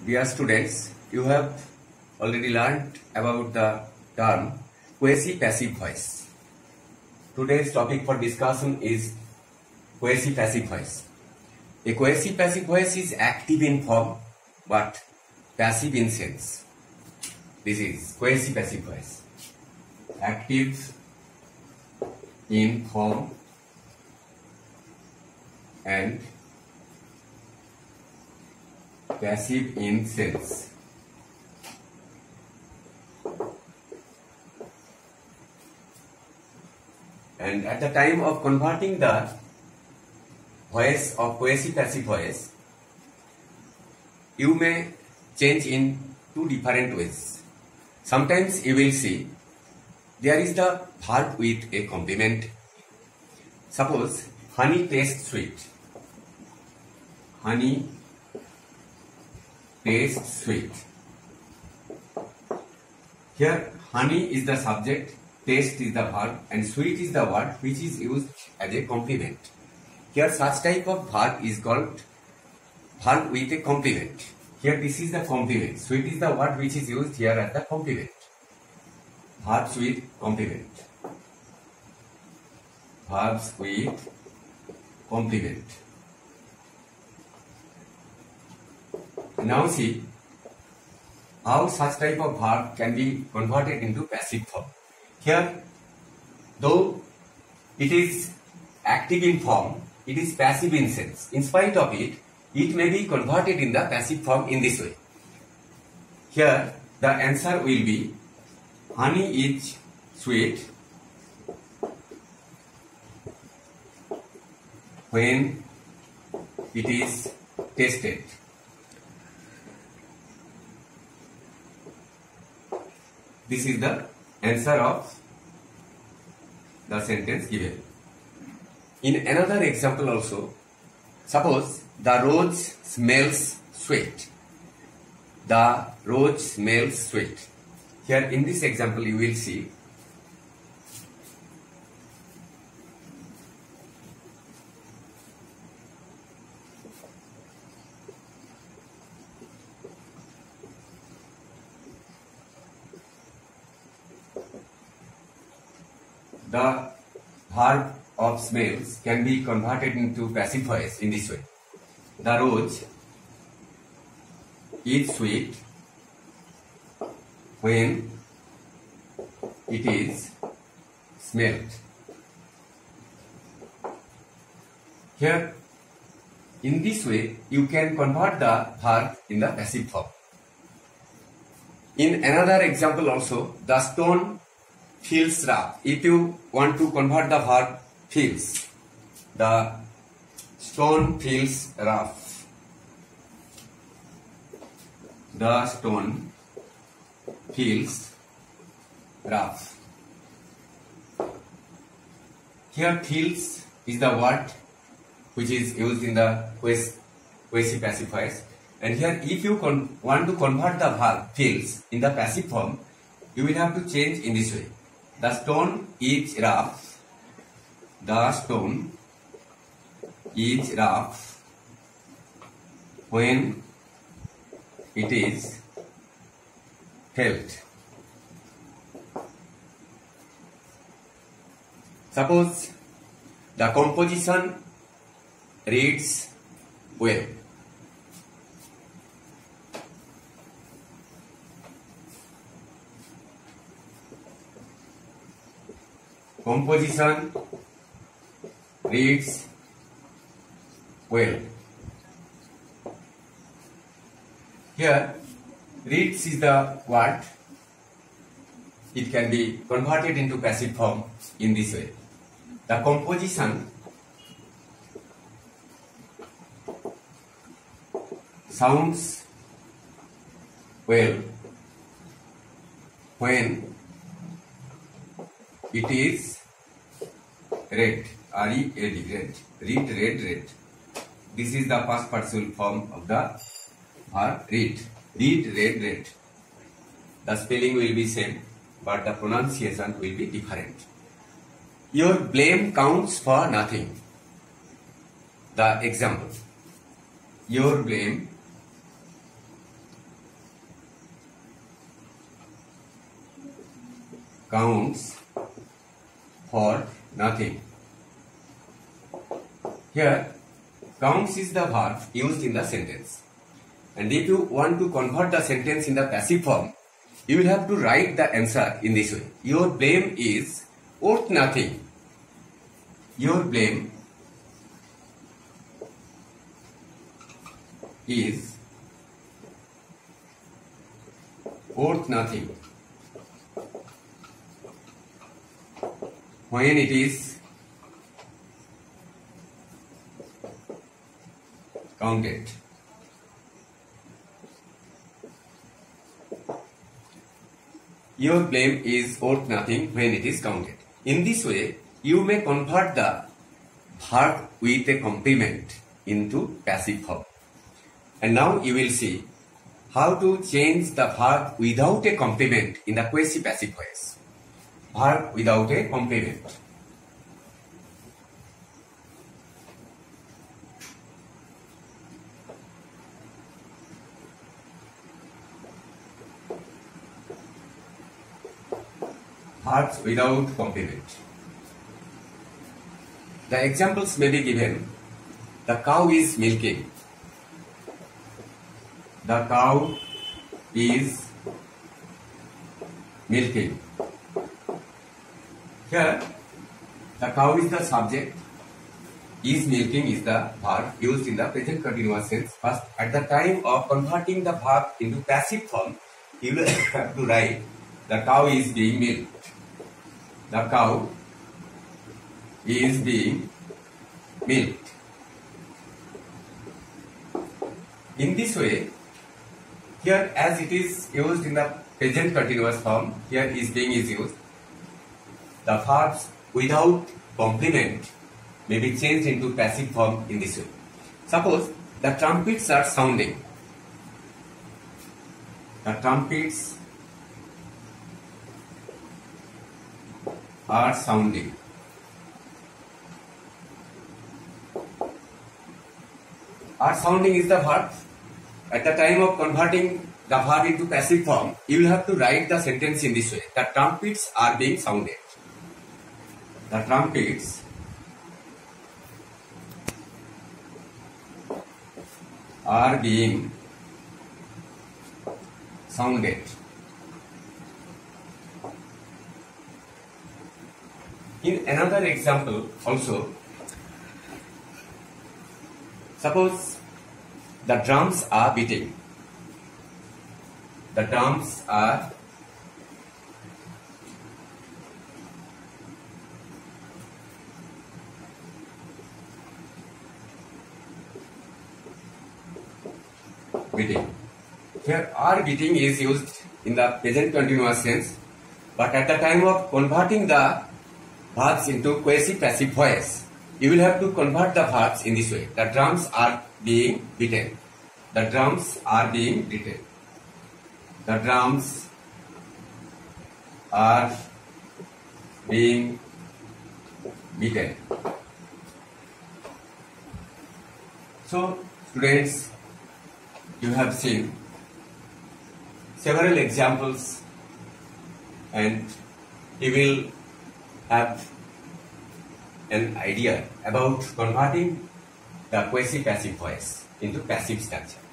Dear students, you have already learned about the term quasi-passive voice. Today's topic for discussion is quasi-passive voice. A quasi-passive voice is active in form but passive in sense. This is quasi-passive voice. Active in form and passive in sense. And at the time of converting the voice of quasi-passive voice, you may change in two different ways. Sometimes you will see there is the verb with a complement. Suppose honey tastes sweet. Honey tastes sweet. Here honey is the subject, taste is the verb, and sweet is the word which is used as a complement. Here such type of verb is called verb with a complement. Here this is the complement. Sweet is the word which is used here as the complement. Verbs with complement. Verbs with complement. Now see how such type of verb can be converted into passive form. Here, though it is active in form, it is passive in sense. In spite of it, it may be converted in the passive form in this way. Here, the answer will be honey is sweet when it is tasted. This is the answer of the sentence given. In another example also, suppose the rose smells sweet. The rose smells sweet. Here in this example you will see the verb of smells can be converted into passive voice in this way. The rose is sweet when it is smelled. Here, in this way, you can convert the verb in the passive form. In another example also, the stone feels rough. If you want to convert the verb feels, the stone feels rough. The stone feels rough. Here feels is the word which is used in the quasi-passive voice. And here if you want to convert the verb feels in the passive form, you will have to change in this way. The stone is rough. The stone is rough when it is felt. Suppose the composition reads well. Composition reads well. Here, reads is the word. It can be converted into passive form in this way. The composition sounds well when it is read. R-E-A-D, read. Read, read, read. This is the past participle form of the verb read. Read, read, read. The spelling will be same, but the pronunciation will be different. Your blame counts for nothing. The example. Your blame counts for nothing. Here, counts is the verb used in the sentence. And if you want to convert the sentence in the passive form, you will have to write the answer in this way. Your blame is worth nothing. Your blame is worth nothing when it is counted. Your blame is worth nothing when it is counted. In this way, you may convert the verb with a complement into passive form. And now you will see how to change the verb without a complement in the quasi-passive voice. Verb without a complement. Verbs without complement. The examples may be given. The cow is milking. The cow is milking. Here, the cow is the subject. Is milking is the verb used in the present continuous tense. First, at the time of converting the verb into passive form, you will have to write the cow is being milked. The cow is being milked. In this way, here as it is used in the present continuous form, here is being is used. The verbs without complement may be changed into passive form in this way. Suppose the trumpets are sounding. The trumpets are sounding. Are sounding is the verb. At the time of converting the verb into passive form, you will have to write the sentence in this way. The trumpets are being sounded. The trumpets are being sounded. In another example also, suppose the drums are beating. The drums are beating. Here are beating is used in the present continuous tense, but at the time of converting the verbs into quasi-passive voice, you will have to convert the verbs in this way. The drums are being beaten. The drums are being beaten. The drums are being beaten. So, students, you have seen several examples and you will have an idea about converting the quasi-passive voice into passive structure.